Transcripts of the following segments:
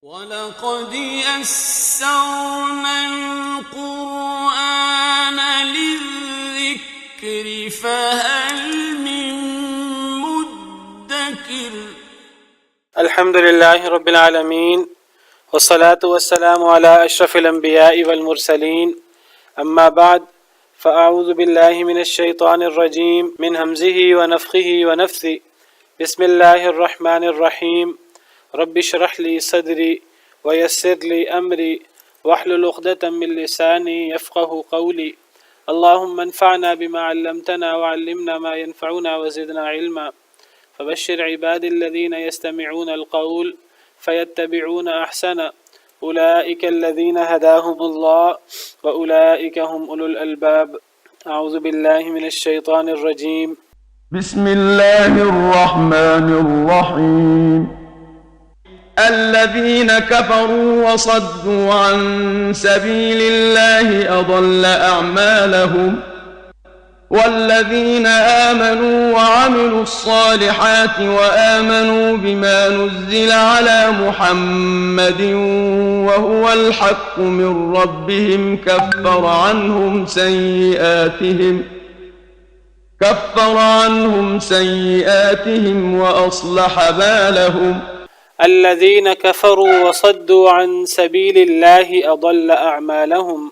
وَلَقَدْ يَسَّرْنَا الْقُرْآنَ لِلذِّكْرِ فَهَلْ مِن مُّدَّكِرٍ الحمد لله رب العالمين والصلاة والسلام على أشرف الأنبياء والمرسلين أما بعد فأعوذ بالله من الشيطان الرجيم من همزه ونفخه ونفثه بسم الله الرحمن الرحيم رب اشرح لي صدري ويسر لي أمري واحلل عقدة من لساني يفقه قولي اللهم انفعنا بما علمتنا وعلمنا ما ينفعنا وزدنا علما فبشر عبادي الذين يستمعون القول فيتبعون أحسنه أولئك الذين هداهم الله وأولئك هم أولو الألباب أعوذ بالله من الشيطان الرجيم بسم الله الرحمن الرحيم الذين كفروا وصدوا عن سبيل الله أضل أعمالهم والذين آمنوا وعملوا الصالحات وآمنوا بما نزل على محمد وهو الحق من ربهم كفر عنهم سيئاتهم وأصلح بالهم الذين كفروا وصدوا عن سبيل الله أضل أعمالهم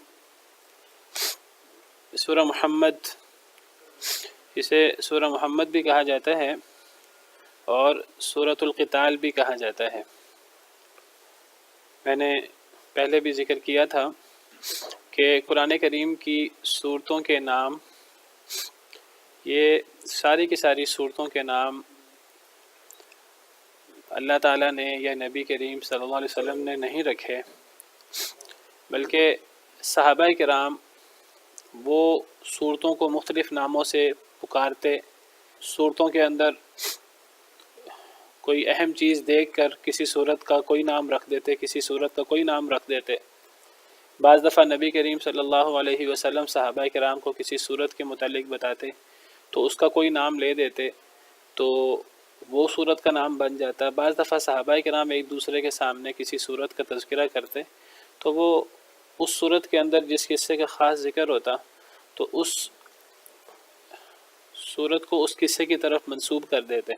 سورہ محمد، اسے سورہ محمد بھی کہا جاتا ہے اور سورۃ القتال بھی کہا جاتا ہے۔ میں نے پہلے بھی ذکر کیا تھا کہ قرآن کریم کی صورتوں کے نام، یہ ساری کی ساری صورتوں کے نام اللہ تعالیٰ نے یا نبی کریم صلی اللہ علیہ وسلم نے نہیں رکھے، بلکہ صحابہ کرام وہ صورتوں کو مختلف ناموں سے پکارتے، صورتوں کے اندر کوئی اہم چیز دیکھ کر کسی صورت کا کوئی نام رکھ دیتے، کسی صورت کا کوئی نام رکھ دیتے۔ بعض دفعہ نبی کریم صلی اللہ علیہ وسلم صحابہ کرام کو کسی صورت کے متعلق بتاتے تو اس کا کوئی نام لے دیتے تو وہ صورت کا نام بن جاتا۔ بعض دفعہ صحابہ کرام ایک دوسرے کے سامنے کسی صورت کا تذکرہ کرتے تو وہ اس صورت کے اندر جس قصے کا خاص ذکر ہوتا تو اس صورت کو اس قصے کی طرف منسوب کر دیتے۔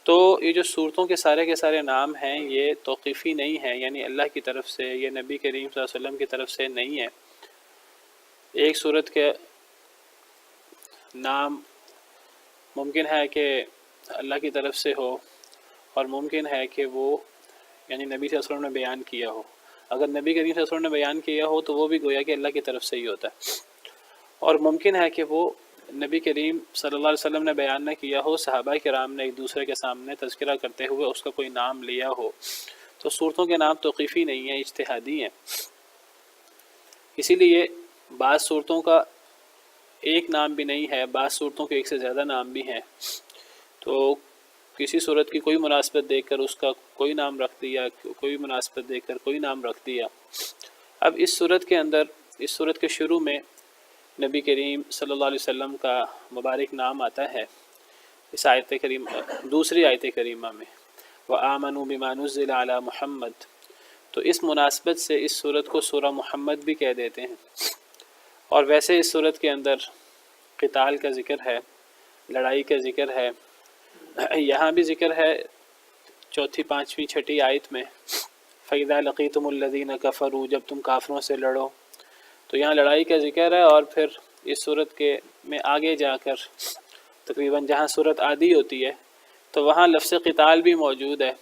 تو یہ جو صورتوں کے سارے نام ہیں یہ توقیفی نہیں ہیں، یعنی اللہ کی طرف سے، یہ نبی کریم صلی اللہ علیہ وسلم کی طرف سے نہیں ہے۔ ایک صورت کے نام ممکن ہے کہ اللہ کی طرف سے ہو اور ممکن ہے کہ وہ یعنی نبی صلی اللہ علیہ وسلم نے بیان کیا ہو۔ اگر نبی کریم صلی اللہ علیہ وسلم نے بیان کیا ہو تو وہ بھی گویا کہ اللہ کی طرف سے ہی ہوتا ہے، اور ممکن ہے کہ وہ نبی کریم صلی اللہ علیہ وسلم نے بیان نہ کیا ہو، صحابہ کرام نے ایک دوسرے کے سامنے تذکرہ کرتے ہوئے اس کا کوئی نام لیا ہو۔ تو صورتوں کے نام توقیفی نہیں ہیں، اجتہادی ہیں۔ اسی لیے بعض صورتوں کا ایک نام بھی نہیں ہے، بعض صورتوں کے ایک سے زیادہ نام بھی ہیں۔ تو کسی صورت کی کوئی مناسبت دیکھ کر اس کا کوئی نام رکھ دیا، کوئی مناسبت دیکھ کر کوئی نام رکھ دیا۔ اب اس صورت کے اندر، اس صورت کے شروع میں نبی کریم صلی اللہ علیہ وسلم کا مبارک نام آتا ہے اس آیت کریمہ، دوسری آیت کریمہ میں، وَآمَنُوا بِمَا نُزِّلَ عَلَى مُحَمَّدٍ۔ تو اس مناسبت سے اس صورت کو سورہ محمد بھی کہہ دیتے ہیں۔ اور ویسے اس صورت کے اندر قتال کا ذکر ہے، لڑائی کا ذکر ہے، یہاں بھی ذکر ہے چوتھی، پانچویں، چھٹی آیت میں، فَإِذَا لَقِيتُمُ الَّذِينَ كَفَرُوا، جب تم کافروں سے لڑو، تو یہاں لڑائی کا ذکر ہے۔ اور پھر اس صورت کے میں آگے جا کر تقریباً جہاں صورت عادی ہوتی ہے تو وہاں لفظ قتال بھی موجود ہے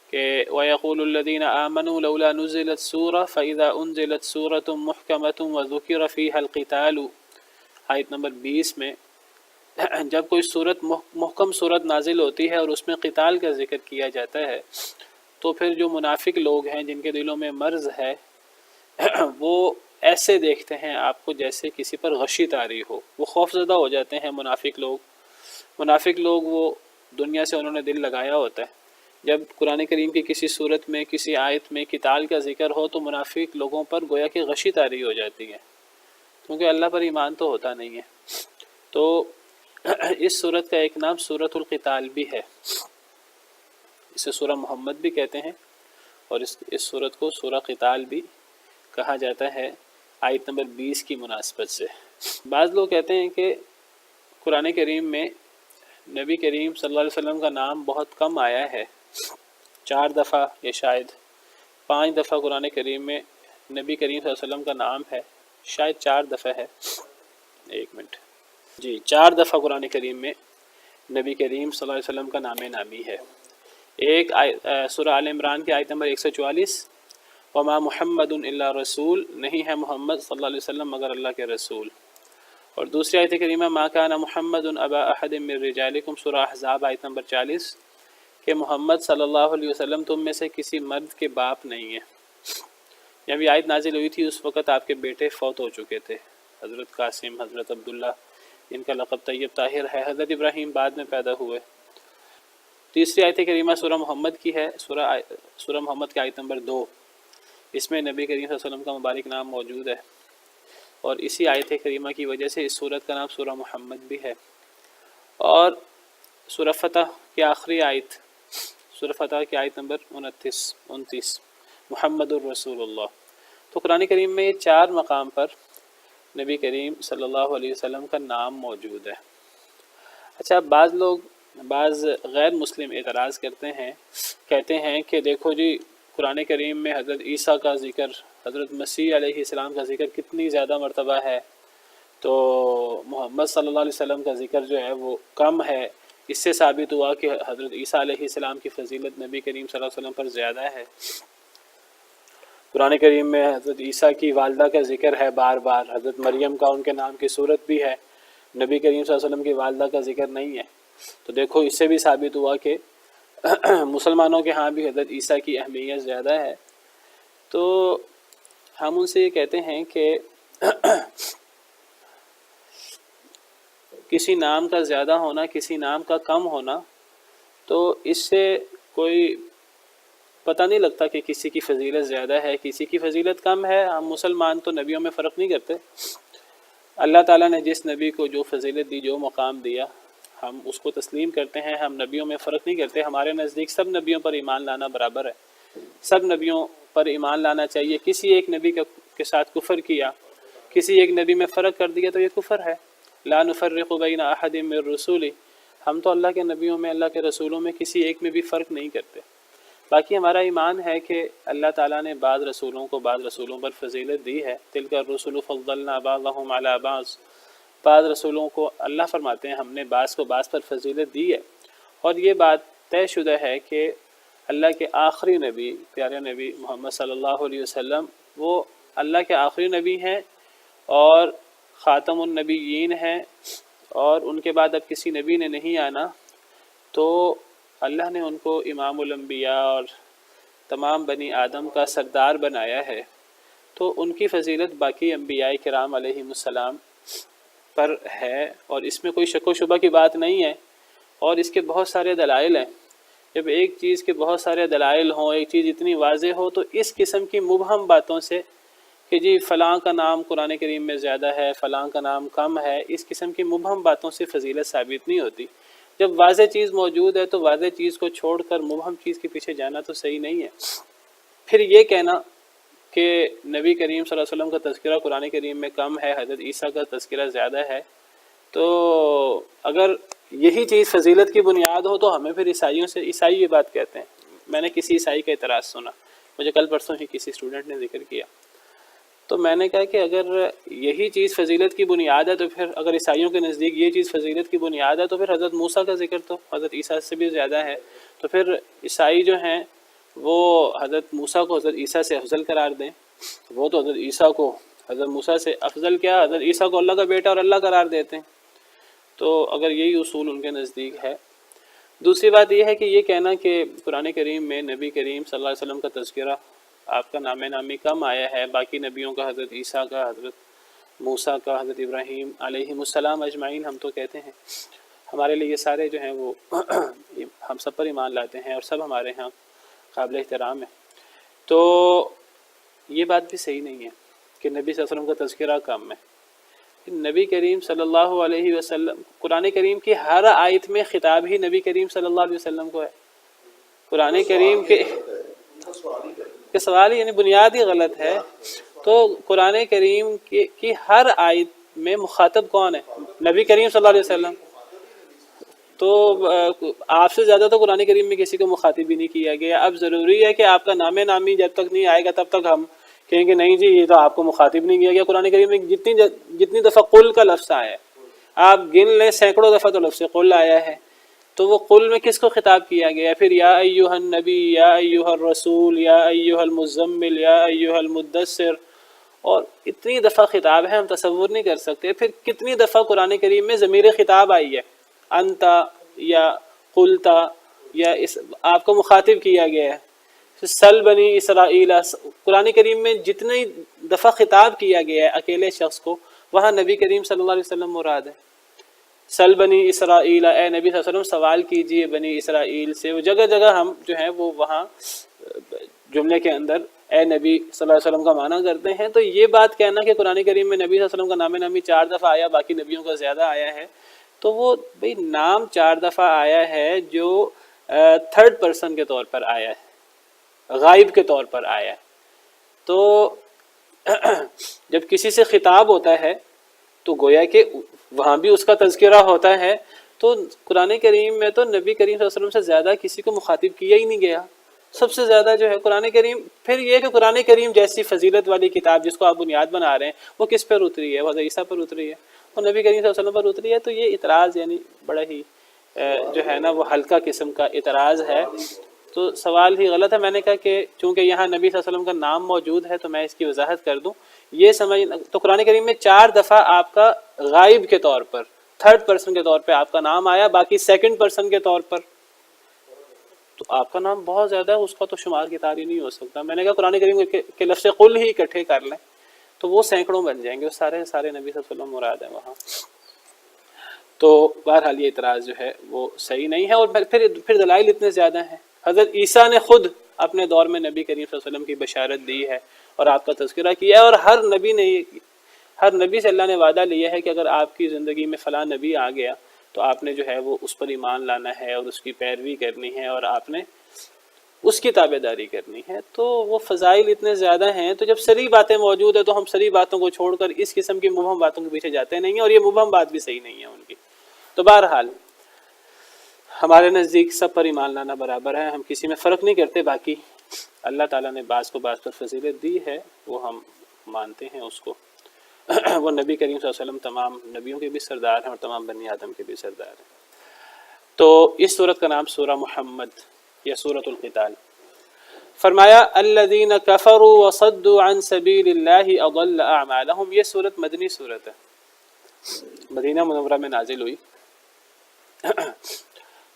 کہ وَيَقُولُ الَّذِينَ آمَنُوا لَوْلَا نُزِّلَتْ سُورَةٌ فَإِذَا أُنزِلَتْ سُورَةٌ مُحْكَمَةٌ وَذُكِرَ فِيهَا الْقِتَالُ، آیت نمبر 20 میں جب کوئی صورت محکم صورت نازل ہوتی ہے اور اس میں قتال کا ذکر کیا جاتا ہے تو پھر جو منافق لوگ ہیں جن کے دلوں میں مرض ہے وہ ایسے دیکھتے ہیں آپ کو جیسے کسی پر غشی طاری ہو، وہ خوف زدہ ہو جاتے ہیں۔ منافق لوگ وہ دنیا سے انہوں نے دل لگایا ہوتا ہے، جب قرآن کریم کی کسی صورت میں، کسی آیت میں قتال کا ذکر ہو تو منافق لوگوں پر گویا کہ غشی طاری ہو جاتی ہے، کیونکہ اللہ پر ایمان تو ہوتا نہیں ہے۔ تو اس صورت کا ایک نام سورۃ القتال بھی ہے، اسے سورہ محمد بھی کہتے ہیں اور اس صورت کو سورہ قتال بھی کہا جاتا ہے آیت نمبر 20 کی مناسبت سے۔ بعض لوگ کہتے ہیں کہ قرآن کریم میں نبی کریم صلی اللہ علیہ وسلم کا نام بہت کم آیا ہے، 4 دفعہ یا شاید 5 دفعہ قرآن کریم میں نبی کریم صلی اللہ علیہ وسلم کا نام ہے، شاید 4 دفعہ ہے، 1 منٹ، جی 4 دفعہ قرآن کریم میں نبی کریم صلی اللہ علیہ وسلم کا نام نامی ہے۔ ایک سورہ آل عمران کی آیت نمبر 144، وما محمد الا رسول، نہیں ہے محمد صلی اللہ علیہ وسلم مگر اللہ کے رسول۔ اور دوسری آیت کریمہ ما کان محمد ابا احد من رجالکم، سورہ احزاب آیت نمبر 40، کہ محمد صلی اللہ علیہ وسلم تم میں سے کسی مرد کے باپ نہیں ہے۔ جب یہ آیت نازل ہوئی تھی اس وقت آپ کے بیٹے فوت ہو چکے تھے، حضرت قاسم، حضرت عبداللہ، جن کا لقب طیب طاہر ہے، حضرت ابراہیم بعد میں پیدا ہوئے۔ تیسری آیت کریمہ سورہ محمد کی ہے، سورہ محمد کی آیت نمبر 2، اس میں نبی کریم صلی اللہ علیہ وسلم کا مبارک نام موجود ہے، اور اسی آیت کریمہ کی وجہ سے اس سورت کا نام سورہ محمد بھی ہے۔ اور سورہ فتح کی آخری آیت، سورہ فتح کی آیت نمبر 29 محمد الرسول اللہ۔ تو قرآن کریم میں 4 مقام پر نبی کریم صلی اللہ علیہ وسلم کا نام موجود ہے۔ اچھا، بعض غیر مسلم اعتراض کرتے ہیں، کہتے ہیں کہ دیکھو جی قرآن کریم میں حضرت عیسیٰ کا ذکر، حضرت مسیح علیہ السلام کا ذکر کتنی زیادہ مرتبہ ہے، تو محمد صلی اللہ علیہ وسلم کا ذکر جو ہے وہ کم ہے، اس سے ثابت ہوا کہ حضرت عیسیٰ علیہ السلام کی فضیلت نبی کریم صلی اللہ علیہ وسلم پر زیادہ ہے۔ قرآن کریم میں حضرت عیسیٰ کی والدہ کا ذکر ہے بار بار، حضرت مریم کا ان کے نام کی صورت بھی ہے، نبی کریم صلی اللہ علیہ وسلم کی والدہ کا ذکر نہیں ہے۔ تو دیکھو اس سے بھی ثابت ہوا کہ مسلمانوں کے ہاں بھی حضرت عیسیٰ کی اہمیت زیادہ ہے۔ تو ہم ان سے یہ کہتے ہیں کہ کسی نام کا زیادہ ہونا، کسی نام کا کم ہونا، تو اس سے کوئی پتہ نہیں لگتا کہ کسی کی فضیلت زیادہ ہے، کسی کی فضیلت کم ہے۔ ہم مسلمان تو نبیوں میں فرق نہیں کرتے، اللہ تعالیٰ نے جس نبی کو جو فضیلت دی، جو مقام دیا، ہم اس کو تسلیم کرتے ہیں، ہم نبیوں میں فرق نہیں کرتے۔ ہمارے نزدیک سب نبیوں پر ایمان لانا برابر ہے، سب نبیوں پر ایمان لانا چاہیے۔ کسی ایک نبی کے ساتھ کفر کیا، کسی ایک نبی میں فرق کر دیا تو یہ کفر ہے۔ لا نفرق بین احد من رسولی، ہم تو اللہ کے نبیوں میں، اللہ کے رسولوں میں کسی ایک میں بھی فرق نہیں کرتے۔ باقی ہمارا ایمان ہے کہ اللہ تعالیٰ نے بعض رسولوں کو بعض رسولوں پر فضیلت دی ہے، تلک الرسل فضلنا بعضهم علی بعض، بعض رسولوں کو اللہ فرماتے ہیں ہم نے بعض کو بعض پر فضیلت دی ہے۔ اور یہ بات طے شدہ ہے کہ اللہ کے آخری نبی، پیارے نبی محمد صلی اللہ علیہ وسلم، وہ اللہ کے آخری نبی ہیں اور خاتم النبیین ہیں، اور ان کے بعد اب کسی نبی نے نہیں آنا، تو اللہ نے ان کو امام الانبیاء اور تمام بنی آدم کا سردار بنایا ہے، تو ان کی فضیلت باقی انبیاء کرام علیہم السلام پر ہے، اور اس میں کوئی شک و شبہ کی بات نہیں ہے۔ اور اس کے بہت سارے دلائل ہیں۔ جب ایک چیز کے بہت سارے دلائل ہوں، ایک چیز اتنی واضح ہو، تو اس قسم کی مبہم باتوں سے کہ جی فلاں کا نام قرآن کریم میں زیادہ ہے، فلاں کا نام کم ہے، اس قسم کی مبہم باتوں سے فضیلت ثابت نہیں ہوتی۔ جب واضح چیز موجود ہے تو واضح چیز کو چھوڑ کر مبہم چیز کے پیچھے جانا تو صحیح نہیں ہے۔ پھر یہ کہنا کہ نبی کریم صلی اللہ علیہ وسلم کا تذکرہ قرآن کریم میں کم ہے، حضرت عیسیٰ کا تذکرہ زیادہ ہے، تو اگر یہی چیز فضیلت کی بنیاد ہو تو ہمیں پھر عیسائی یہ بات کہتے ہیں۔ میں نے کسی عیسائی کا اعتراض سنا، مجھے کل پرسوں ہی کسی اسٹوڈنٹ نے ذکر کیا، تو میں نے کہا کہ اگر یہی چیز فضیلت کی بنیاد ہے تو پھر اگر عیسائیوں کے نزدیک یہ چیز فضیلت کی بنیاد ہے تو پھر حضرت موسیٰ کا ذکر تو حضرت عیسیٰ سے بھی زیادہ ہے، تو پھر عیسائی جو ہیں وہ حضرت موسیٰ کو حضرت عیسیٰ سے افضل قرار دیں۔ وہ تو حضرت عیسیٰ کو حضرت موسیٰ سے افضل کیا، حضرت عیسیٰ کو اللہ کا بیٹا اور اللہ قرار دیتے ہیں، تو اگر یہی اصول ان کے نزدیک ہے۔ دوسری بات یہ ہے کہ یہ کہنا کہ قرآن کریم میں نبی کریم صلی اللہ علیہ وسلم کا تذکرہ، آپ کا نام نامی کم آیا ہے، باقی نبیوں کا، حضرت عیسیٰ کا، حضرت موسیٰ کا، حضرت ابراہیم علیہم السلام اجمعین، ہم تو کہتے ہیں ہمارے لیے یہ سارے جو ہیں وہ ہم سب پر ایمان لاتے ہیں اور سب ہمارے ہاں قابل احترام ہے۔ تو یہ بات بھی صحیح نہیں ہے کہ نبی صلی اللہ علیہ وسلم کا تذکرہ کم ہے۔ نبی کریم صلی اللہ علیہ وسلم، قرآن کریم کی ہر آیت میں خطاب ہی نبی کریم صلی اللہ علیہ وسلم کو ہے۔ قرآن کریم کے کہ سوال یعنی بنیاد ہی غلط ہے. تو قرآن کریم کی ہر آیت میں مخاطب کون ہے؟ نبی کریم صلی اللہ علیہ وسلم. تو آپ سے زیادہ تو قرآن کریم میں کسی کو مخاطب ہی نہیں کیا گیا. اب ضروری ہے کہ آپ کا نام نامی جب تک نہیں آئے گا تب تک ہم کہیں کہ نہیں جی یہ تو آپ کو مخاطب نہیں کیا گیا. قرآن کریم میں جتنی دفعہ قل کا لفظ آیا ہے آپ گن لیں، سینکڑوں دفعہ تو لفظ قل آیا ہے. تو وہ قل میں کس کو خطاب کیا گیا؟ پھر یا ایھا النبی، یا ایھا الرسول، یا ایھا المزمل، یا ایھا المدثر، اور اتنی دفعہ خطاب ہے ہم تصور نہیں کر سکتے. پھر کتنی دفعہ قرآن کریم میں ضمیر خطاب آئی ہے، انتا یا قلتا، یا آپ کو مخاطب کیا گیا ہے. سل بنی اسرائیل، قرآن کریم میں جتنی دفعہ خطاب کیا گیا ہے اکیلے شخص کو، وہاں نبی کریم صلی اللہ علیہ وسلم مراد ہے. سل بنی اسرائیل، اے نبی صلی اللہ علیہ وسلم سوال کیجئے بنی اسرائیل سے. وہ جگہ جگہ ہم جو ہیں وہ وہاں جملے کے اندر اے نبی صلی اللہ علیہ وسلم کا معنی کرتے ہیں. تو یہ بات کہنا کہ قرآن کریم میں نبی صلی اللہ علیہ وسلم کا نام نامی 4 دفعہ آیا، باقی نبیوں کا زیادہ آیا ہے، تو وہ بھئی نام 4 دفعہ آیا ہے جو تھرڈ پرسن کے طور پر آیا ہے، غائب کے طور پر آیا ہے. تو جب کسی سے خطاب ہوتا ہے تو گویا کہ وہاں بھی اس کا تذکرہ ہوتا ہے. تو قرآن کریم میں تو نبی کریم صلی اللہ علیہ وسلم سے زیادہ کسی کو مخاطب کیا ہی نہیں گیا. سب سے زیادہ جو ہے قرآن کریم. پھر یہ کہ قرآن کریم جیسی فضیلت والی کتاب جس کو آپ بنیاد بنا رہے ہیں وہ کس پر اتری ہے؟ حضرت عیسیٰ پر اتری ہے اور نبی کریم صلی اللہ علیہ وسلم پر اتری ہے. تو یہ اعتراض یعنی بڑا ہی جو ہے نا وہ ہلکا قسم کا اعتراض ہے. تو سوال ہی غلط ہے. میں نے کہا کہ چونکہ یہاں نبی صلی اللہ علیہ وسلم کا نام موجود ہے تو میں اس کی وضاحت کر دوں. یہ سمجھ تو قرآن کریم میں 4 دفعہ آپ کا غائب کے طور پر، تھرڈ پرسن کے طور پہ آپ کا نام آیا، باقی سیکنڈ پرسن کے طور پر تو آپ کا نام بہت زیادہ ہے، اس کا تو شمار کتار ہی نہیں ہو سکتا. میں نے کہا قرآن کریم کے لفظ قل ہی اکٹھے کر لیں تو وہ سینکڑوں بن جائیں گے، وہ سارے نبی صلی اللہ علیہ وسلم مراد ہیں وہاں. تو بہرحال یہ اعتراض جو ہے وہ صحیح نہیں ہے. اور پھر دلائل اتنے زیادہ ہیں. حضرت عیسیٰ نے خود اپنے دور میں نبی کریم صلی اللہ علیہ وسلم کی بشارت دی ہے اور آپ کا تذکرہ کیا ہے. اور ہر نبی سے اللہ نے وعدہ لیا ہے کہ اگر آپ کی زندگی میں فلاں نبی آ گیا تو آپ نے جو ہے وہ اس پر ایمان لانا ہے اور اس کی پیروی کرنی ہے اور آپ نے اس کی تابع داری کرنی ہے. تو وہ فضائل اتنے زیادہ ہیں. تو جب سری باتیں موجود ہیں تو ہم سری باتوں کو چھوڑ کر اس قسم کی مبہم باتوں کے پیچھے جاتے نہیں ہیں، اور یہ مبہم بات بھی صحیح نہیں ہے ان کی. تو بہرحال ہمارے نزدیک سب پر ایمان لانا برابر ہے، ہم کسی میں فرق نہیں کرتے. باقی اللہ تعالیٰ نے بعض کو بعض پر فضیلت دی ہے وہ ہم مانتے ہیں اس کو. وہ نبی کریم صلی اللہ علیہ وسلم تمام نبیوں کے بھی سردار ہیں اور تمام بنی آدم کے بھی سردار ہیں. تو اس سورت کا نام سورہ محمد یا سورۃ القتال. فرمایا الذین کفروا وصدوا عن سبیل اللہ اضل اعمالهم. یہ سورت مدنی سورت ہے، مدینہ منورہ میں نازل ہوئی.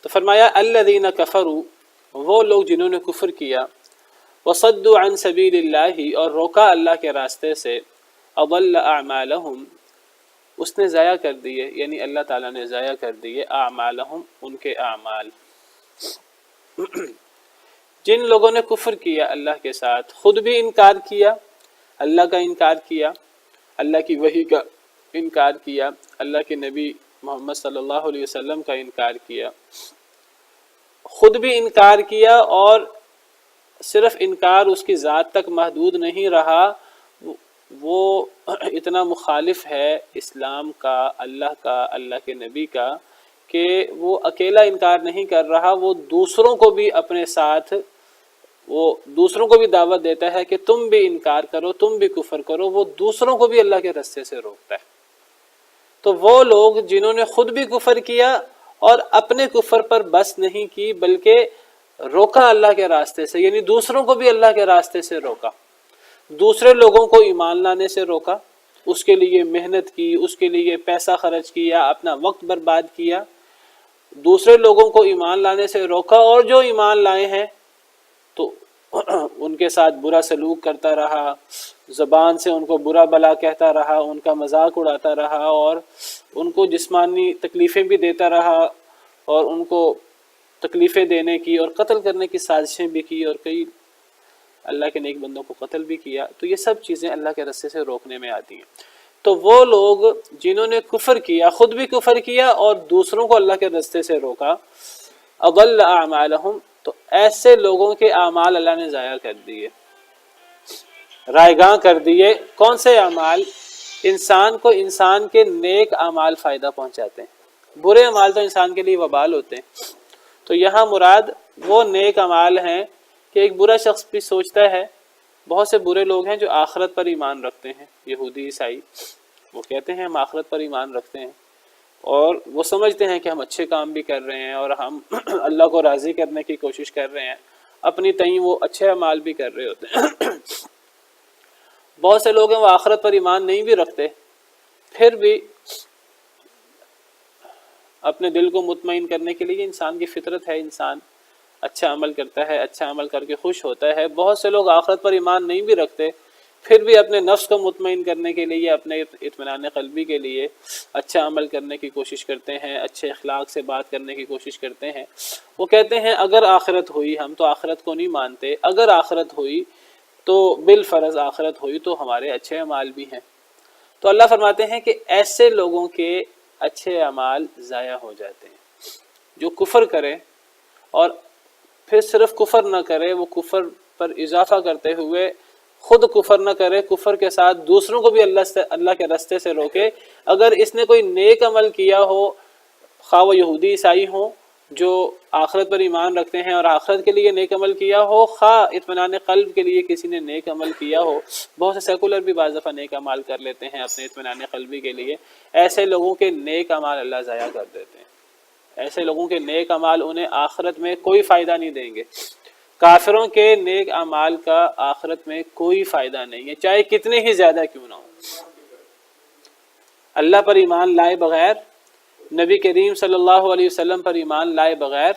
تو فرمایا الذین کفروا، وہ لوگ جنہوں نے کفر کیا، وصدوا عن سبیل اللہ، اور روکا اللہ کے راستے سے، اضل اعمالهم، اس نے ضائع کر دیے، یعنی اللہ تعالیٰ نے ضائع کر دیے اعمالهم، ان کے اعمال. جن لوگوں نے کفر کیا اللہ کے ساتھ، خود بھی انکار کیا، اللہ کا انکار کیا، اللہ کی وحی کا انکار کیا، اللہ کے نبی محمد صلی اللہ علیہ وسلم کا انکار کیا، خود بھی انکار کیا، اور صرف انکار اس کی ذات تک محدود نہیں رہا، وہ اتنا مخالف ہے اسلام کا، اللہ کے نبی کا، کہ وہ اکیلا انکار نہیں کر رہا، وہ دوسروں کو بھی اپنے ساتھ، وہ دوسروں کو بھی دعوت دیتا ہے کہ تم بھی انکار کرو، تم بھی کفر کرو. وہ دوسروں کو بھی اللہ کے راستے سے روکتا ہے. تو وہ لوگ جنہوں نے خود بھی کفر کیا اور اپنے کفر پر بس نہیں کی بلکہ روکا اللہ کے راستے سے، یعنی دوسروں کو بھی اللہ کے راستے سے روکا، دوسرے لوگوں کو ایمان لانے سے روکا، اس کے لیے محنت کی، اس کے لیے پیسہ خرچ کیا، اپنا وقت برباد کیا، دوسرے لوگوں کو ایمان لانے سے روکا، اور جو ایمان لائے ہیں تو ان کے ساتھ برا سلوک کرتا رہا، زبان سے ان کو برا بلا کہتا رہا، ان کا مذاق اڑاتا رہا، اور ان کو جسمانی تکلیفیں بھی دیتا رہا، اور ان کو تکلیفیں دینے کی اور قتل کرنے کی سازشیں بھی کی، اور کئی اللہ کے نیک بندوں کو قتل بھی کیا. تو یہ سب چیزیں اللہ کے راستے سے روکنے میں آتی ہیں. تو وہ لوگ جنہوں نے کفر کیا، خود بھی کفر کیا اور دوسروں کو اللہ کے راستے سے روکا، اضل اعمالهم، تو ایسے لوگوں کے اعمال اللہ نے ضائع کر دیے، رائیگاں کر دیے۔ کون سے اعمال؟ انسان کو انسان کے نیک اعمال فائدہ پہنچاتے ہیں، برے اعمال تو انسان کے لیے وبال ہوتے ہیں۔ تو یہاں مراد وہ نیک اعمال ہیں کہ ایک برا شخص بھی سوچتا ہے، بہت سے برے لوگ ہیں جو آخرت پر ایمان رکھتے ہیں، یہودی عیسائی، وہ کہتے ہیں ہم آخرت پر ایمان رکھتے ہیں، اور وہ سمجھتے ہیں کہ ہم اچھے کام بھی کر رہے ہیں اور ہم اللہ کو راضی کرنے کی کوشش کر رہے ہیں، اپنی تئیں وہ اچھے اعمال بھی کر رہے ہوتے ہیں۔ بہت سے لوگ ہیں وہ آخرت پر ایمان نہیں بھی رکھتے، پھر بھی اپنے دل کو مطمئن کرنے کے لیے، انسان کی فطرت ہے، انسان اچھا عمل کرتا ہے، اچھا عمل کر کے خوش ہوتا ہے۔ بہت سے لوگ آخرت پر ایمان نہیں بھی رکھتے، پھر بھی اپنے نفس کو مطمئن کرنے کے لیے، اپنے اطمینان قلبی کے لیے اچھا عمل کرنے کی کوشش کرتے ہیں، اچھے اخلاق سے بات کرنے کی کوشش کرتے ہیں۔ وہ کہتے ہیں اگر آخرت ہوئی، ہم تو آخرت کو نہیں مانتے، اگر آخرت ہوئی تو بالفرض آخرت ہوئی تو ہمارے اچھے اعمال بھی ہیں۔ تو اللہ فرماتے ہیں کہ ایسے لوگوں کے اچھے اعمال ضائع ہو جاتے ہیں، جو کفر کرے اور پھر صرف کفر نہ کرے، وہ کفر پر اضافہ کرتے ہوئے خود کفر نہ کرے، کفر کے ساتھ دوسروں کو بھی اللہ کے راستے سے روکے۔ اگر اس نے کوئی نیک عمل کیا ہو، خواہ وہ یہودی عیسائی ہوں جو آخرت پر ایمان رکھتے ہیں اور آخرت کے لیے نیک عمل کیا ہو، خواہ اطمینان قلب کے لیے کسی نے نیک عمل کیا ہو، بہت سے سیکولر بھی بعض دفعہ نیک عمل کر لیتے ہیں اپنے اطمینان قلبی کے لیے، ایسے لوگوں کے نیک عمل اللہ ضائع کر دیتے ہیں۔ ایسے لوگوں کے نیک اعمال انہیں آخرت میں کوئی فائدہ نہیں دیں گے۔ کافروں کے نیک اعمال کا آخرت میں کوئی فائدہ نہیں ہے، چاہے کتنے ہی زیادہ کیوں نہ ہو۔ اللہ پر ایمان لائے بغیر، نبی کریم صلی اللہ علیہ وسلم پر ایمان لائے بغیر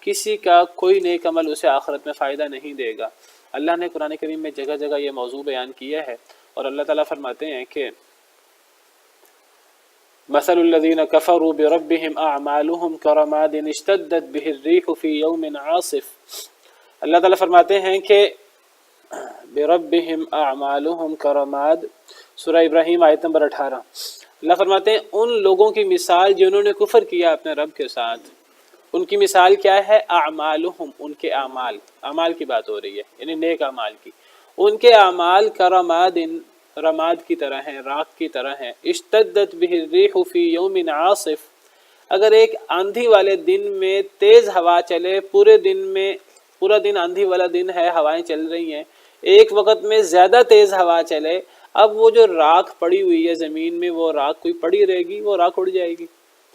کسی کا کوئی نیک عمل اسے آخرت میں فائدہ نہیں دے گا۔ اللہ نے قرآن کریم میں جگہ جگہ یہ موضوع بیان کیا ہے، اور اللہ تعالیٰ فرماتے ہیں کہ مثل الذین کفروا بربہم اعمالہم کرماد اشتدت بہ الریح فی یوم عاصف۔ اللہ تعالیٰ فرماتے ہیں کہ بربہم اعمالہم کرماد، سورہ ابراہیم آیت نمبر 18۔ اللہ فرماتے ہیں ان لوگوں کی مثال جنہوں نے کفر کیا اپنے رب کے ساتھ، ان کی مثال کیا ہے؟ اعمالہم، ان کے اعمال، اعمال کی بات ہو رہی ہے، یعنی نیک اعمال کی۔ ان کے اعمال کرماد، رماد کی طرح ہیں، راکھ کی طرح ہیں، اشتدت بہ الریح فی یوم عاصف، اگر ایک آندھی والے دن میں تیز ہوا چلے، پورا دن آندھی والا دن ہے، ہوائیں چل رہی ہیں، ایک وقت میں زیادہ تیز ہوا چلے، اب وہ جو راکھ پڑی ہوئی ہے زمین میں، وہ راکھ کوئی پڑی رہے گی؟ وہ راکھ اڑ جائے گی۔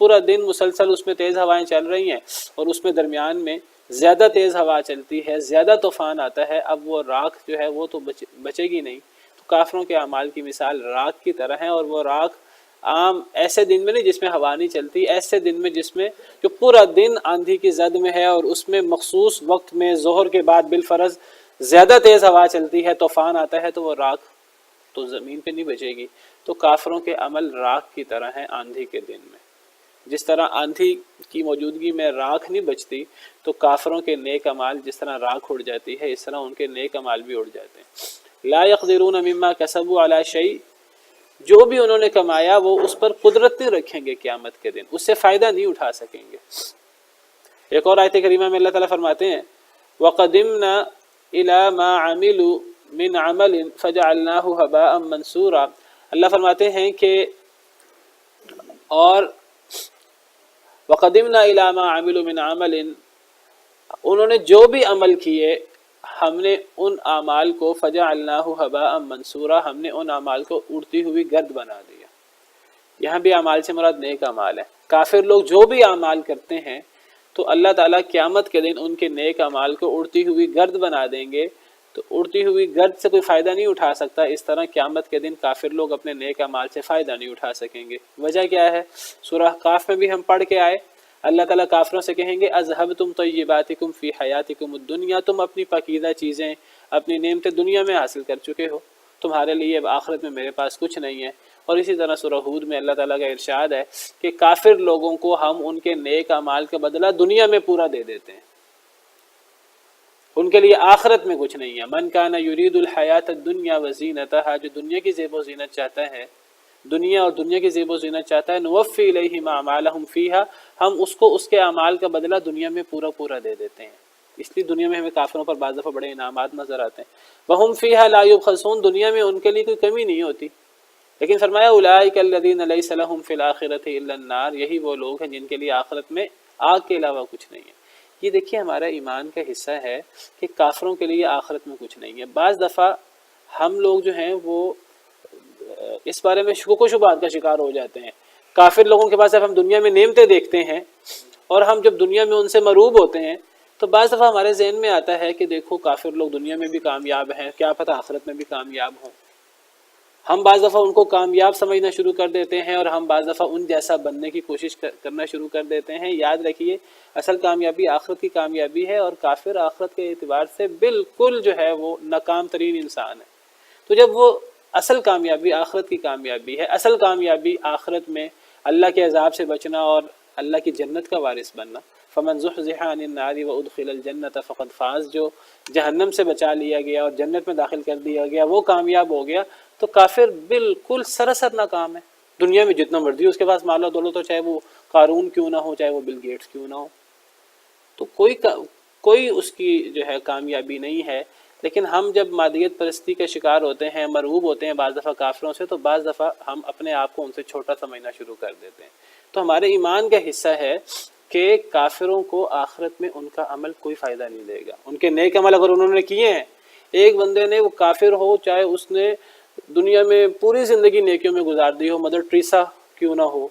پورا دن مسلسل اس میں تیز ہوائیں چل رہی ہیں، اور اس میں درمیان میں زیادہ تیز ہوا چلتی ہے، زیادہ طوفان آتا ہے، اب وہ راکھ جو ہے وہ تو بچے گی نہیں۔ تو کافروں کے اعمال کی مثال راکھ کی طرح ہے، اور وہ راکھ عام ایسے دن میں نہیں جس میں ہوا نہیں چلتی، ایسے دن میں جس میں جو پورا دن آندھی کی زد میں ہے، اور اس میں مخصوص وقت میں ظہر کے بعد بالفرض زیادہ تیز ہوا چلتی ہے، طوفان آتا ہے، تو وہ راکھ تو زمین پہ نہیں بچے گی۔ تو کافروں کے عمل راکھ کی طرح ہیں آندھی کے دن میں، جس طرح آندھی کی موجودگی میں راکھ نہیں بچتی، تو کافروں کے نیک اعمال جس طرح راکھ اڑ جاتی ہے، اس طرح ان کے نیک اعمال بھی اڑ جاتے ہیں۔ لا یقدرون مما کسبوا علی شیء، جو بھی انہوں نے کمایا وہ اس پر قدرت نہیں رکھیں گے قیامت کے دن، اس سے فائدہ نہیں اٹھا سکیں گے۔ ایک اور آیت کریمہ میں اللہ تعالیٰ فرماتے ہیں وَقَدِمْنَا إِلَى مَا عَمِلُوا مِنْ عَمَلٍ فَجَعَلْنَاهُ هَبَاءً مَنْثُورًا۔ اللہ فرماتے ہیں کہ اور وَقَدِمْنَا إِلَى مَا عَمِلُوا مِنْ عَمَلٍ، انہوں نے جو بھی عمل کیے ہم نے ان اعمال کو فَجَعَلْنَاهُ هَبَاءً مَنْثُورًا، ہم نے ان اعمال کو اڑتی ہوئی گرد بنا دیا۔ یہاں بھی اعمال سے مراد نیک اعمال ہے۔ کافر لوگ جو بھی اعمال کرتے ہیں تو اللہ تعالیٰ قیامت کے دن ان کے نیک اعمال کو اڑتی ہوئی گرد بنا دیں گے، تو اڑتی ہوئی گرد سے کوئی فائدہ نہیں اٹھا سکتا، اس طرح قیامت کے دن کافر لوگ اپنے نیک اعمال سے فائدہ نہیں اٹھا سکیں گے۔ وجہ کیا ہے؟ سورہ قاف میں بھی ہم پڑھ کے آئے، اللہ تعالیٰ کافروں سے کہیں گے اذهبتم طیباتکم فی حیاتکم الدنیا، تم اپنی پاکیزہ چیزیں، اپنی نعمتیں دنیا میں حاصل کر چکے ہو، تمہارے لیے اب آخرت میں میرے پاس کچھ نہیں ہے۔ اور اسی طرح سورہ ہود میں اللہ تعالیٰ کا ارشاد ہے کہ کافر لوگوں کو ہم ان کے نیک اعمال کا بدلہ دنیا میں پورا دے دیتے ہیں، ان کے لیے آخرت میں کچھ نہیں ہے۔ من کان یرید الحیات الدنیا وزینتہا، جو دنیا کی زیب و زینت چاہتا ہے، دنیا اور دنیا کی زیب و زینت چاہتا ہے، نوفی الیہم اعمالہم فیہا، ہم اس کو اس کے اعمال کا بدلہ دنیا میں پورا دے دیتے ہیں۔ اس لیے دنیا میں ہمیں کافروں پر بعض دفعہ بڑے انعامات نظر آتے ہیں. وَهُمْ فِيهَا لَا يُبْخَسُونَ، دنیا میں ان کے لیے کوئی کمی نہیں ہوتی. لیکن فرمایا اولئک الذین لیس لہم فی الآخرۃ الا النار، یہی وہ لوگ ہیں جن کے لیے آخرت میں آگ کے علاوہ کچھ نہیں ہے. یہ دیکھیے ہمارا ایمان کا حصہ ہے کہ کافروں کے لیے آخرت میں کچھ نہیں ہے. بعض دفعہ ہم لوگ جو ہیں وہ اس بارے میں شکوک و شبہات کا شکار ہو جاتے ہیں. کافر لوگوں کے پاس جب ہم دنیا میں نعمتیں دیکھتے ہیں اور ہم جب دنیا میں ان سے مروب ہوتے ہیں تو بعض دفعہ ہمارے ذہن میں آتا ہے کہ دیکھو کافر لوگ دنیا میں بھی کامیاب ہیں، کیا پتہ آخرت میں بھی کامیاب ہوں. ہم بعض دفعہ ان کو کامیاب سمجھنا شروع کر دیتے ہیں اور ہم بعض دفعہ ان جیسا بننے کی کوشش کرنا شروع کر دیتے ہیں. یاد رکھیے اصل کامیابی آخرت کی کامیابی ہے، اور کافر آخرت کے اعتبار سے بالکل جو ہے وہ ناکام ترین انسان ہے. تو جب وہ اصل کامیابی آخرت کی کامیابی ہے، اصل کامیابی آخرت میں اللہ کے عذاب سے بچنا اور اللہ کی جنت کا وارث بننا. فمن زحزح عن النار وادخل الجنة فقد فاز، جو جہنم سے بچا لیا گیا اور جنت میں داخل کر دیا گیا وہ کامیاب ہو گیا. تو کافر بالکل سراسر ناکام ہے. دنیا میں جتنا مرضی اس کے پاس مال و دولت ہو، چاہے وہ قارون کیوں نہ ہو، چاہے وہ بل گیٹس کیوں نہ ہو، تو کوئی اس کی جو ہے کامیابی نہیں ہے. لیکن ہم جب مادیت پرستی کے شکار ہوتے ہیں، مرغوب ہوتے ہیں بعض دفعہ کافروں سے، تو بعض دفعہ ہم اپنے آپ کو ان سے چھوٹا سمجھنا شروع کر دیتے ہیں. تو ہمارے ایمان کا حصہ ہے کہ کافروں کو آخرت میں ان کا عمل کوئی فائدہ نہیں دے گا. ان کے نیک عمل اگر انہوں نے کیے ہیں، ایک بندے نے وہ کافر ہو چاہے اس نے دنیا میں پوری زندگی نیکیوں میں گزار دی ہو، مدر ٹریسا کیوں نہ ہو،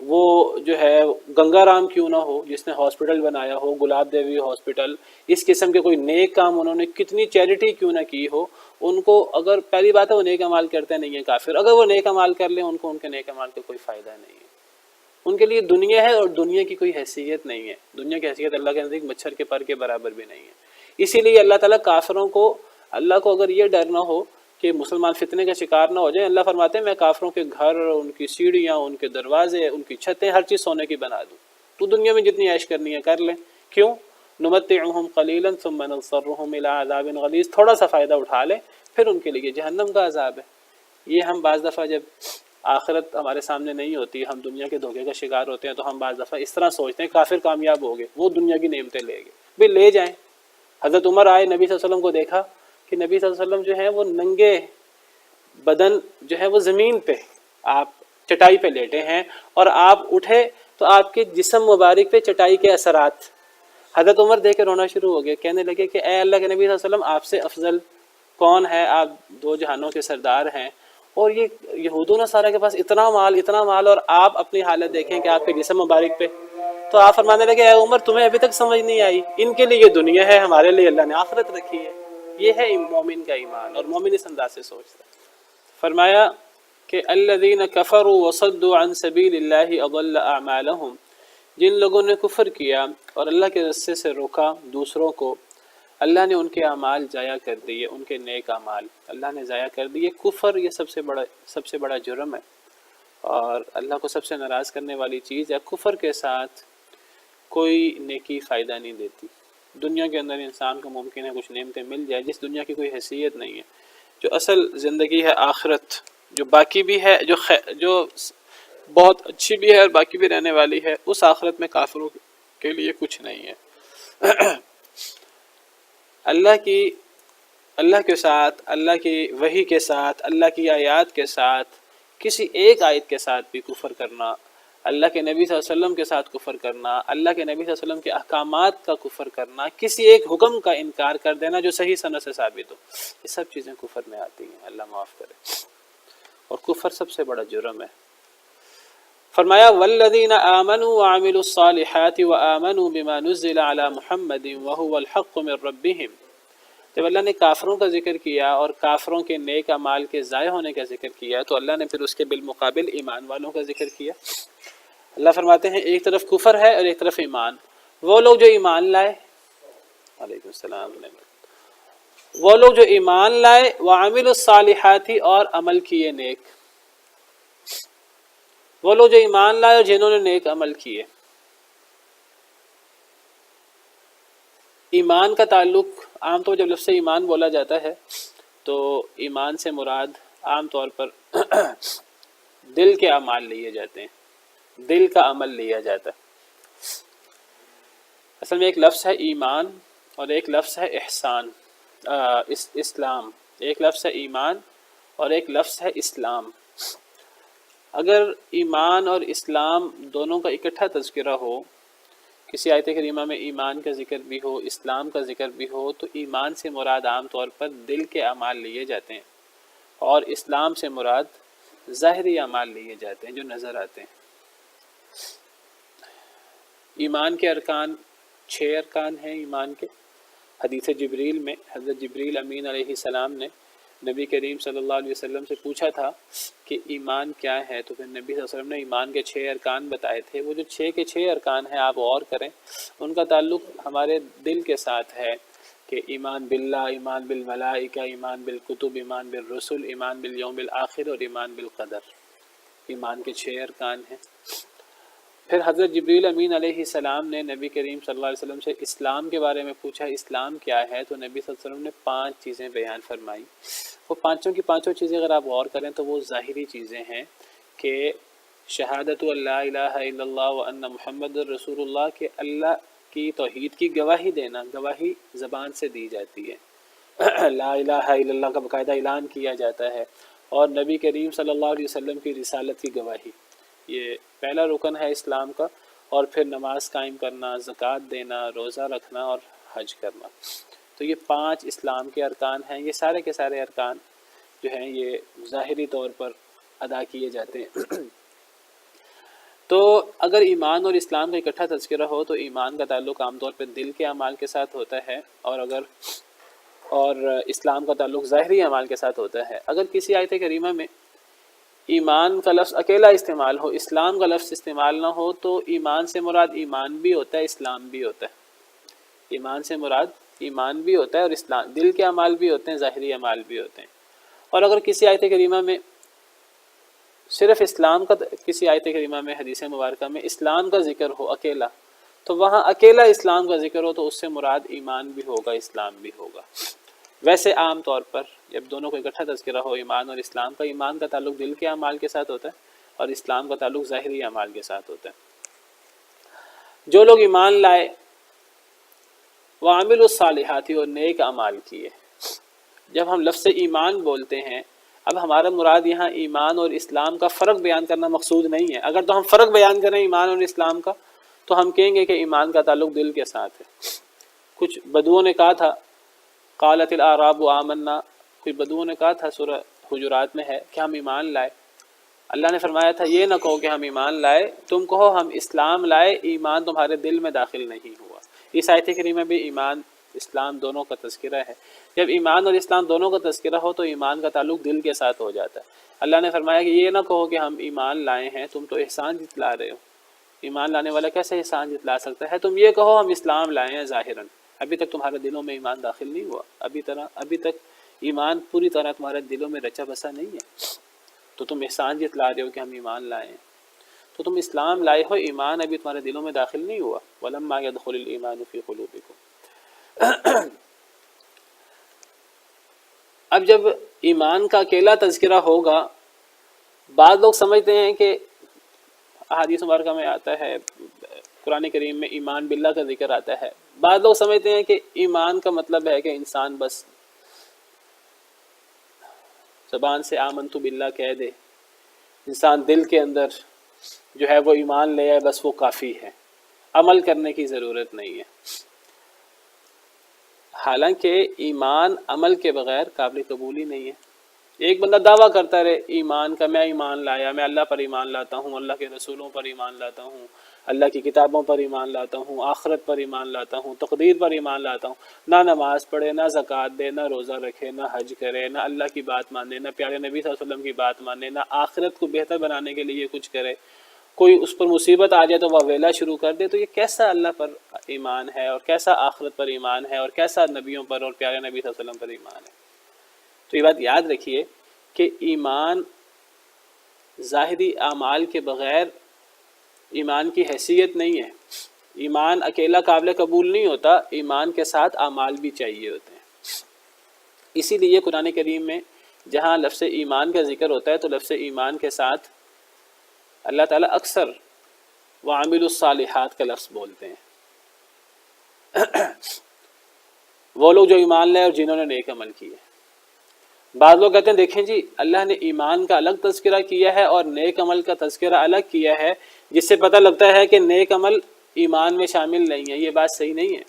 وہ جو ہے گنگا رام کیوں نہ ہو جس نے ہاسپٹل بنایا ہو، گلاب دیوی ہاسپٹل، اس قسم کے کوئی نیک کام انہوں نے کتنی چیریٹی کیوں نہ کی ہو، ان کو اگر پہلی بات ہے وہ نیک اعمال کرتے نہیں ہیں کافر، اگر وہ نیک اعمال کر لیں ان کو ان کے نیک اعمال کا کوئی فائدہ نہیں ہے. ان کے لیے دنیا ہے اور دنیا کی کوئی حیثیت نہیں ہے. دنیا کی حیثیت اللہ کے نزدیک مچھر کے پر کے برابر بھی نہیں ہے. اسی لیے اللہ تعالیٰ کافروں کو، اللہ کو اگر یہ ڈر نہ ہو کہ مسلمان فتنے کا شکار نہ ہو جائیں، اللہ فرماتے ہیں میں کافروں کے گھر، ان کی سیڑھیاں، ان کے دروازے، ان کی چھتیں، ہر چیز سونے کی بنا دوں. تو دنیا میں جتنی عیش کرنی ہے کر لیں. کیوں؟ نمتعہم قلیلا ثم نضطرہم الی عذاب غلیظ، تھوڑا سا فائدہ اٹھا لیں پھر ان کے لیے جہنم کا عذاب ہے. یہ ہم بعض دفعہ جب آخرت ہمارے سامنے نہیں ہوتی، ہم دنیا کے دھوکے کا شکار ہوتے ہیں، تو ہم بعض دفعہ اس طرح سوچتے ہیں کافر کامیاب ہو گئے، وہ دنیا کی نعمتیں لے گئے. بھی لے جائیں. حضرت عمر آئے نبی صلی اللہ علیہ وسلم کو دیکھا کہ نبی صلی اللہ علیہ وسلم جو ہے وہ ننگے بدن جو ہے وہ زمین پہ، آپ چٹائی پہ لیٹے ہیں، اور آپ اٹھے تو آپ کے جسم مبارک پہ چٹائی کے اثرات. حضرت عمر دیکھ کے رونا شروع ہو گئے، کہنے لگے کہ اے اللہ کے نبی صلی اللہ علیہ وسلم، آپ سے افضل کون ہے؟ آپ دو جہانوں کے سردار ہیں، اور یہ یہود و نصارہ کے پاس اتنا مال، اور آپ اپنی حالت دیکھیں کہ آپ کے جسم مبارک پہ. تو آپ فرمانے لگے اے عمر تمہیں ابھی تک سمجھ نہیں آئی، ان کے لیے یہ دنیا ہے، ہمارے لیے اللہ نے آخرت رکھی ہے. یہ ہے مومن کا ایمان، اور مومن اس انداز سے سوچتا ہے. فرمایا کہ الذین کفروا وصدوا عن سبیل اللہ اضل اعمالهم، جن لوگوں نے کفر کیا اور اللہ کے راستے سے روکا دوسروں کو، اللہ نے ان کے اعمال ضائع کر دیے، ان کے نیک اعمال اللہ نے ضائع کر دیے. کفر یہ سب سے بڑا جرم ہے اور اللہ کو سب سے ناراض کرنے والی چیز ہے. کفر کے ساتھ کوئی نیکی فائدہ نہیں دیتی. دنیا کے اندر انسان کو ممکن ہے کچھ نعمتیں مل جائے جس دنیا کی کوئی حیثیت نہیں ہے. جو اصل زندگی ہے آخرت، جو باقی بھی ہے، جو بہت اچھی بھی ہے اور باقی بھی رہنے والی ہے، اس آخرت میں کافروں کے لیے کچھ نہیں ہے. اللہ کے ساتھ، اللہ کی وحی کے ساتھ، اللہ کی آیات کے ساتھ، کسی ایک آیت کے ساتھ بھی کفر کرنا، اللہ کے نبی صلی اللہ علیہ وسلم کے ساتھ کفر کرنا، اللہ کے نبی صلی اللہ علیہ وسلم کے احکامات کا کفر کرنا، کسی ایک حکم کا انکار کر دینا جو صحیح سند سے ثابت ہو، یہ سب چیزیں کفر میں آتی ہیں. اللہ معاف کرے. اور کفر سب سے بڑا جرم ہے. فرمایا والذین آمنوا وعملوا الصالحات وآمنوا بما نزل علی محمد وهو الحق من ربهم. جب اللہ نے کافروں کا ذکر کیا اور کافروں کے نیک اعمال کے ضائع ہونے کا ذکر کیا تو اللہ نے پھر اس کے بالمقابل ایمان والوں کا ذکر کیا. اللہ فرماتے ہیں ایک طرف کفر ہے اور ایک طرف ایمان. وہ لوگ جو ایمان لائے، علیکم السلام، وہ لوگ جو ایمان لائے، وعملوا الصالحات، اور عمل کیے نیک. وہ لوگ جو ایمان لائے اور جنہوں نے نیک عمل کیے. ایمان کا تعلق عام طور جب لفظ ایمان بولا جاتا ہے تو ایمان سے مراد عام طور پر دل کے اعمال لیے جاتے ہیں، دل کا عمل لیا جاتا ہے. اصل میں ایک لفظ ہے ایمان، اور ایک لفظ ہے احسان، اسلام، ایک لفظ ہے ایمان اور ایک لفظ ہے اسلام۔ اگر ایمان اور اسلام دونوں کا اکٹھا تذکرہ ہو، کسی آیت کریمہ میں ایمان کا ذکر بھی ہو، اسلام کا ذکر بھی ہو، تو ایمان سے مراد عام طور پر دل کے اعمال لیے جاتے ہیں، اور اسلام سے مراد ظاہری اعمال لیے جاتے ہیں جو نظر آتے ہیں۔ ایمان کے ارکان 6 ارکان ہیں ایمان کے۔ حدیث جبریل میں حضرت جبریل امین علیہ السلام نے نبی کریم صلی اللہ علیہ وسلم سے پوچھا تھا کہ ایمان کیا ہے، تو پھر نبی صلی اللہ علیہ وسلم نے ایمان کے 6 ارکان بتائے تھے۔ وہ جو 6 کے 6 ارکان ہیں آپ غور کریں، ان کا تعلق ہمارے دل کے ساتھ ہے کہ ایمان باللہ، ایمان بالملائکہ، ایمان بالکتب، ایمان بالرسل، ایمان بالیوم الآخر اور ایمان بالقدر، ایمان کے 6 ارکان ہیں۔ پھر حضرت جبریل امین علیہ السلام نے نبی کریم صلی اللہ علیہ وسلم سے اسلام کے بارے میں پوچھا، اسلام کیا ہے، تو نبی صلی اللہ علیہ وسلم نے 5 چیزیں بیان فرمائی۔ وہ پانچوں کی پانچوں چیزیں اگر آپ غور کریں تو وہ ظاہری چیزیں ہیں کہ شہادت اللہ الہ الا اللہ وان محمد رسول اللہ، کہ اللہ کی توحید کی گواہی دینا، گواہی زبان سے دی جاتی ہے، لا الہ الا اللہ کا باقاعدہ اعلان کیا جاتا ہے، اور نبی کریم صلی اللہ علیہ وسلم کی رسالت کی گواہی، یہ پہلا رکن ہے اسلام کا۔ اور پھر نماز قائم کرنا، زکوٰۃ دینا، روزہ رکھنا اور حج کرنا، تو یہ 5 اسلام کے ارکان ہیں۔ یہ سارے کے سارے ارکان جو ہیں یہ ظاہری طور پر ادا کیے جاتے ہیں۔ تو اگر ایمان اور اسلام کا اکٹھا تذکرہ ہو تو ایمان کا تعلق عام طور پہ دل کے اعمال کے ساتھ ہوتا ہے، اور اسلام کا تعلق ظاہری اعمال کے ساتھ ہوتا ہے۔ اگر کسی آیت کریمہ میں ایمان کا لفظ اکیلا استعمال ہو، اسلام کا لفظ استعمال نہ ہو، تو ایمان سے مراد ایمان بھی ہوتا ہے، اسلام بھی ہوتا ہے۔ ایمان سے مراد ایمان بھی ہوتا ہے اور اسلام، دل کے اعمال بھی ہوتے ہیں، ظاہری اعمال بھی ہوتے ہیں۔ اور اگر کسی آیت کریمہ میں صرف اسلام کا، کسی آیت کریمہ میں حدیث مبارکہ میں اسلام کا ذکر ہو اکیلا، تو وہاں اکیلا اسلام کا ذکر ہو تو اس سے مراد ایمان بھی ہوگا، اسلام بھی ہوگا۔ ویسے عام طور پر جب دونوں کو اکٹھا تذکرہ ہو ایمان اور اسلام کا، ایمان کا تعلق دل کے اعمال کے ساتھ ہوتا ہے اور اسلام کا تعلق ظاہری اعمال کے ساتھ ہوتا ہے۔ جو لوگ ایمان لائے، وعملوا الصالحات، اور نیک اعمال کیے۔ جب ہم لفظ ایمان بولتے ہیں، اب ہمارا مراد یہاں ایمان اور اسلام کا فرق بیان کرنا مقصود نہیں ہے۔ اگر تو ہم فرق بیان کریں ایمان اور اسلام کا تو ہم کہیں گے کہ ایمان کا تعلق دل کے ساتھ ہے۔ کچھ بدوؤں نے کہا تھا قالت الاعراب آمنا، کچھ بدوؤں نے کہا تھا، سورہ حجرات میں ہے کہ ہم ایمان لائے۔ اللہ نے فرمایا تھا یہ نہ کہو کہ ہم ایمان لائے، تم کہو ہم اسلام لائے، ایمان تمہارے دل میں داخل نہیں ہوا۔ اس آیت کریمہ میں بھی ایمان اسلام دونوں کا تذکرہ ہے۔ جب ایمان اور اسلام دونوں کا تذکرہ ہو تو ایمان کا تعلق دل کے ساتھ ہو جاتا ہے۔ اللہ نے فرمایا کہ یہ نہ کہو کہ ہم ایمان لائے ہیں، تم تو احسان جتلا رہے ہو۔ ایمان لانے والا کیسے احسان جتلا سکتا ہے؟ تم یہ کہو ہم اسلام لائے ہیں ظاہراً، ابھی تک تمہارے دلوں میں ایمان داخل نہیں ہوا، ابھی تک ایمان پوری طرح تمہارے دلوں میں رچا بسا نہیں ہے، تو تم احسان جتلا رہے ہو کہ ہم ایمان لائے ہیں۔ تو تم اسلام لائے ہو، ایمان ابھی تمہارے دلوں میں داخل نہیں ہوا۔ وَلَمَّا يَدْخُلِ الْإِيمَانُ فِي قُلُوبِكُمْ۔ اب جب ایمان کا اکیلا تذکرہ ہوگا، بعض لوگ سمجھتے ہیں کہ احادیث مبارکہ میں آتا ہے، قرآن کریم میں ایمان باللہ کا ذکر آتا ہے، بعض لوگ سمجھتے ہیں کہ ایمان کا مطلب ہے کہ انسان بس زبان سے آمنت باللہ کہہ دے، انسان دل کے اندر جو ہے وہ ایمان لے آئے، بس وہ کافی ہے، عمل کرنے کی ضرورت نہیں ہے۔ حالانکہ ایمان عمل کے بغیر قابل قبول ہی نہیں ہے۔ ایک بندہ دعویٰ کرتا رہے ایمان کا، میں ایمان لایا، میں اللہ پر ایمان لاتا ہوں، اللہ کے رسولوں پر ایمان لاتا ہوں، اللہ کی کتابوں پر ایمان لاتا ہوں، آخرت پر ایمان لاتا ہوں، تقدیر پر ایمان لاتا ہوں، نہ نماز پڑھے، نہ زکوٰۃ دے، نہ روزہ رکھے، نہ حج کرے، نہ اللہ کی بات مانے، نہ پیارے نبی صلی اللہ علیہ وسلم کی بات مانے، نہ آخرت کو بہتر بنانے کے لیے کچھ کرے، کوئی اس پر مصیبت آ جائے تو وہ ویلا شروع کر دے، تو یہ کیسا اللہ پر ایمان ہے، اور کیسا آخرت پر ایمان ہے، اور کیسا نبیوں پر اور پیارے نبی صلی اللہ علیہ وسلم پر ایمان ہے؟ تو یہ بات یاد رکھیے کہ ایمان ظاہری اعمال کے بغیر ایمان کی حیثیت نہیں ہے۔ ایمان اکیلا قابل قبول نہیں ہوتا، ایمان کے ساتھ اعمال بھی چاہیے ہوتے ہیں۔ اسی لیے قرآن کریم میں جہاں لفظ ایمان کا ذکر ہوتا ہے تو لفظ ایمان کے ساتھ اللہ تعالیٰ اکثر وعامل الصالحات کا لفظ بولتے ہیں۔ وہ لوگ جو ایمان لائے اور جنہوں نے نیک عمل کیے. بعض لوگ کہتے ہیں دیکھیں جی اللہ نے ایمان کا الگ تذکرہ کیا ہے اور نیک عمل کا تذکرہ الگ کیا ہے، جس سے پتہ لگتا ہے کہ نیک عمل ایمان میں شامل نہیں ہے. یہ بات صحیح نہیں ہے.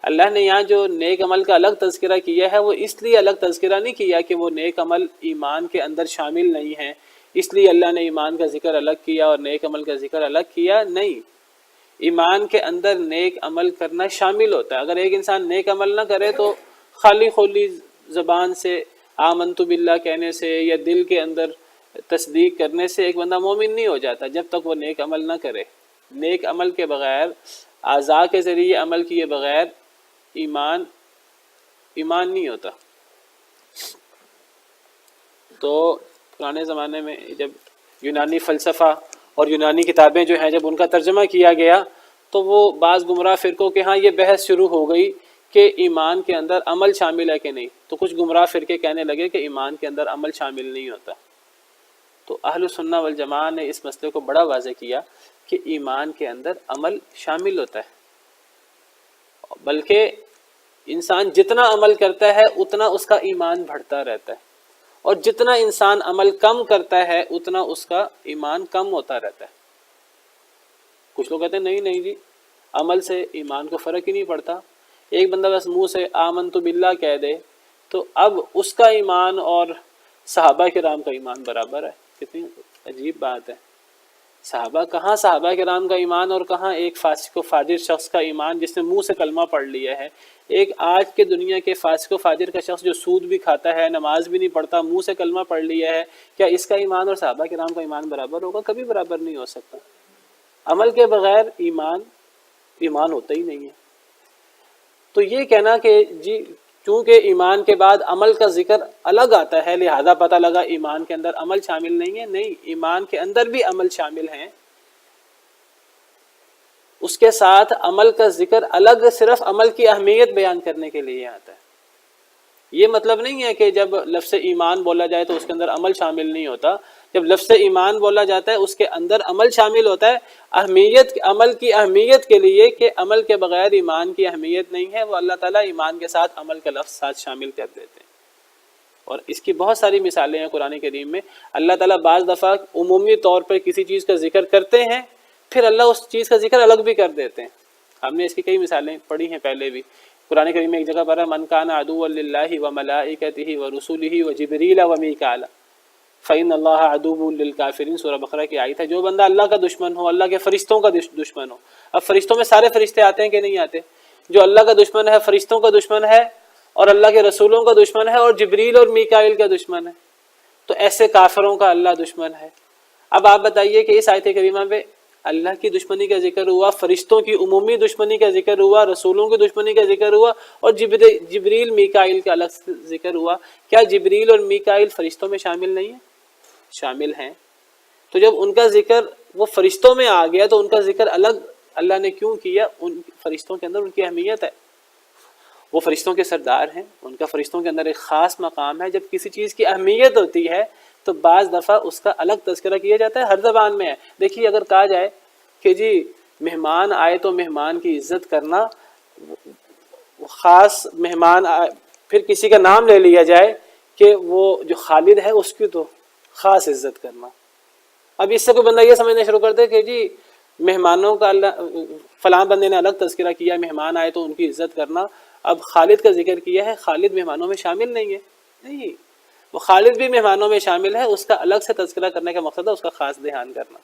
اللہ نے یہاں جو نیک عمل کا الگ تذکرہ کیا ہے وہ اس لیے الگ تذکرہ نہیں کیا کہ وہ نیک عمل ایمان کے اندر شامل نہیں ہے، اس لیے اللہ نے ایمان کا ذکر الگ کیا اور نیک عمل کا ذکر الگ کیا. نہیں، ایمان کے اندر نیک عمل کرنا شامل ہوتا ہے. اگر ایک انسان نیک عمل نہ کرے تو خالی خولی زبان سے آمنت باللہ کہنے سے یا دل کے اندر تصدیق کرنے سے ایک بندہ مومن نہیں ہو جاتا جب تک وہ نیک عمل نہ کرے. نیک عمل کے بغیر، اعضاء کے ذریعے عمل کیے بغیر ایمان نہیں ہوتا. تو پرانے زمانے میں جب یونانی فلسفہ اور یونانی کتابیں جو ہیں جب ان کا ترجمہ کیا گیا تو وہ بعض گمراہ فرقوں کے ہاں یہ بحث شروع ہو گئی کہ ایمان کے اندر عمل شامل ہے کہ نہیں. تو کچھ گمراہ فرقے کہنے لگے کہ ایمان کے اندر عمل شامل نہیں ہوتا. تو اہل سنہ والجماعہ نے اس مسئلے کو بڑا واضح کیا کہ ایمان کے اندر عمل شامل ہوتا ہے، بلکہ انسان جتنا عمل کرتا ہے اتنا اس کا ایمان بڑھتا رہتا ہے، اور جتنا انسان عمل کم کرتا ہے اتنا اس کا ایمان کم ہوتا رہتا ہے. کچھ لوگ کہتے ہیں نہیں جی عمل سے ایمان کو فرق ہی نہیں پڑتا. ایک بندہ بس منہ سے آمنت باللہ کہہ دے تو اب اس کا ایمان اور صحابہ کرام کا ایمان برابر ہے. کتنی عجیب بات ہے. کہاں صحابہ کرام کا ایمان اور کہاں ایک فاسق و فاجر شخص کا ایمان جس نے منہ سے کلمہ پڑھ لیا ہے. ایک آج کے دنیا کے فاسق و فاجر کا شخص جو سود بھی کھاتا ہے، نماز بھی نہیں پڑھتا، منہ سے کلمہ پڑھ لیا ہے، کیا اس کا ایمان اور صحابہ کرام کا ایمان برابر ہوگا؟ کبھی برابر نہیں ہو سکتا. عمل کے بغیر ایمان ہوتا ہی نہیں ہے. تو یہ کہنا کہ جی چونکہ ایمان کے بعد عمل کا ذکر الگ آتا ہے لہذا پتہ لگا ایمان کے اندر عمل شامل نہیں ہے، نہیں، ایمان کے اندر بھی عمل شامل ہیں. اس کے ساتھ عمل کا ذکر الگ صرف عمل کی اہمیت بیان کرنے کے لیے آتا ہے. یہ مطلب نہیں ہے کہ جب لفظ ایمان بولا جائے تو اس کے اندر عمل شامل نہیں ہوتا. جب لفظ ایمان بولا جاتا ہے اس کے اندر عمل شامل ہوتا ہے، عمل کی اہمیت کے لیے، کہ عمل کے بغیر ایمان کی اہمیت نہیں ہے. وہ اللہ تعالیٰ ایمان کے ساتھ عمل کا لفظ ساتھ شامل کر دیتے ہیں. اور اس کی بہت ساری مثالیں ہیں قرآن کریم میں. اللہ تعالیٰ بعض دفعہ عمومی طور پر کسی چیز کا ذکر کرتے ہیں، پھر اللہ اس چیز کا ذکر الگ بھی کر دیتے ہیں. ہم نے اس کی کئی مثالیں پڑھی ہیں پہلے بھی. قرآن کریم میں ایک جگہ پر ہے من کان عدوا للہ وملائکتہ ورسلہ وجبریل ومیکال فإن اللہ عدو للکافرین. سورہ بقرہ کی آیت ہے. جو بندہ اللہ کا دشمن ہو، اللہ کے فرشتوں کا دشمن ہو. اب فرشتوں میں سارے فرشتے آتے ہیں کہ نہیں آتے؟ جو اللہ کا دشمن ہے، فرشتوں کا دشمن ہے، اور اللہ کے رسولوں کا دشمن ہے، اور جبریل اور میکائیل کا دشمن ہے. تو ایسے کافروں کا اللہ دشمن ہے. اب آپ بتائیے کہ اس آیت کریمہ میں اللہ کی دشمنی کا ذکر ہوا، فرشتوں کی عمومی دشمنی کا ذکر ہوا، رسولوں کی دشمنی کا ذکر ہوا، اور جبریل میکائیل کا الگ ذکر ہوا. کیا جبریل اور میکائیل فرشتوں میں شامل نہیں ہیں؟ شامل ہیں. تو جب ان کا ذکر وہ فرشتوں میں آ گیا تو ان کا ذکر الگ اللہ نے کیوں کیا؟ ان فرشتوں کے اندر ان کی اہمیت ہے. وہ فرشتوں کے سردار ہیں، ان کا فرشتوں کے اندر ایک خاص مقام ہے. جب کسی چیز کی اہمیت ہوتی ہے تو بعض دفعہ اس کا الگ تذکرہ کیا جاتا ہے. ہر زبان میں ہے. دیکھیے اگر کہا جائے کہ جی مہمان آئے تو مہمان کی عزت کرنا، خاص مہمان آئے پھر کسی کا نام لے لیا جائے کہ وہ جو خالد ہے اس کی تو خاص عزت کرنا. اب اس سے کوئی بندہ یہ سمجھنا شروع کر دے کہ جی مہمانوں کا اللہ فلاں بندے نے الگ تذکرہ کیا، مہمان آئے تو ان کی عزت کرنا. اب خالد کا ذکر کیا ہے، خالد مہمانوں میں شامل نہیں ہے. نہیں، وہ خالد بھی مہمانوں میں شامل ہے. اس کا الگ سے تذکرہ کرنے کا مقصد ہے اس کا خاص دھیان کرنا،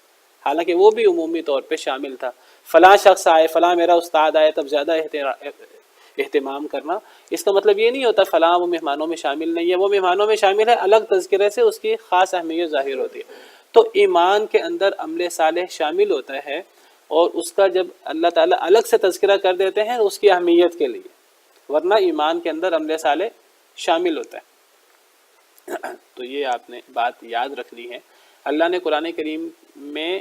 حالانکہ وہ بھی عمومی طور پہ شامل تھا. فلاں شخص آئے، فلاں میرا استاد آئے، تب زیادہ اہتمام کرنا. اس کا مطلب یہ نہیں ہوتا فلاں وہ مہمانوں میں شامل نہیں ہے. وہ مہمانوں میں شامل ہے، الگ تذکرے سے اس کی خاص اہمیت ظاہر ہوتی ہے. تو ایمان کے اندر عمل صالح شامل ہوتا ہے، اور اس کا جب اللہ تعالیٰ الگ سے تذکرہ کر دیتے ہیں اس کی اہمیت کے لیے، ورنہ ایمان کے اندر عمل صالح شامل ہوتا ہے. تو یہ آپ نے بات یاد رکھنی ہے. اللہ نے قرآن کریم میں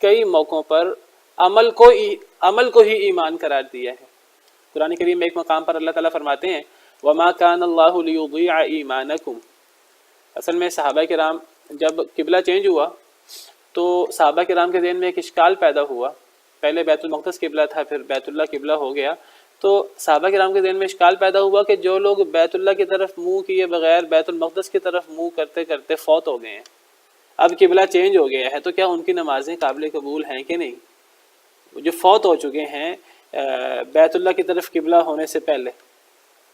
کئی موقعوں پر عمل کو ہی ایمان قرار دیا ہے. قرآن کریم میں ایک مقام پر اللہ تعالیٰ فرماتے ہیں وَمَا كَانَ اللَّهُ لِيُضِيعَ إِيمَانَكُمْ. اصل میں صحابہ کرام جب قبلہ چینج ہوا تو صحابہ کرام کے ذہن میں ایک اشکال پیدا ہوا. پہلے بیت المقدس قبلہ تھا، پھر بیت اللہ قبلہ ہو گیا. تو صحابہ کرام کے ذہن میں اشکال پیدا ہوا کہ جو لوگ بیت اللہ کی طرف منہ کیے بغیر بیت المقدس کی طرف منہ کرتے کرتے فوت ہو گئے ہیں، اب قبلہ چینج ہو گیا ہے، تو کیا ان کی نمازیں قابل قبول ہیں کہ نہیں؟ جو فوت ہو چکے ہیں بیت اللہ کی طرف قبلہ ہونے سے پہلے،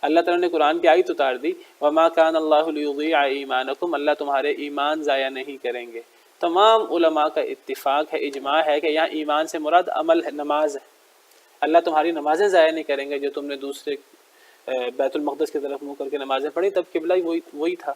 اللہ تعالیٰ نے قرآن کی آیت اتار دی، وَمَا كَانَ اللَّهُ لِيُضِيعَ إِيمَانَكُمْ، اللہ تمہارے ایمان ضائع نہیں کریں گے۔ تمام علماء کا اتفاق ہے، اجماع ہے کہ یہاں ایمان سے مراد عمل ہے، نماز ہے۔ اللہ تمہاری نمازیں ضائع نہیں کریں گے جو تم نے دوسرے بیت المقدس کی طرف منہ کر کے نمازیں پڑھی، تب قبلہ وہی تھا۔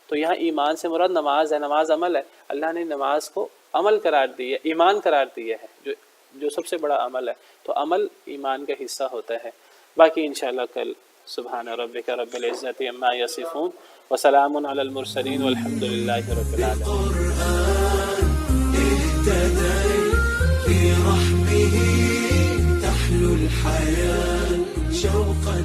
تو یہاں ایمان سے مراد نماز ہے، نماز عمل ہے، اللہ نے نماز کو عمل قرار دی ہے، ایمان قرار دیا ہے، جو سب سے بڑا عمل ہے، تو عمل ایمان کا حصہ ہوتا ہے۔ باقی انشاءاللہ کل سبحان ربک رب العزت عما یصفون وسلام علی المرسلین والحمد للہ رب العالمین۔ تحلو الحياة شوقا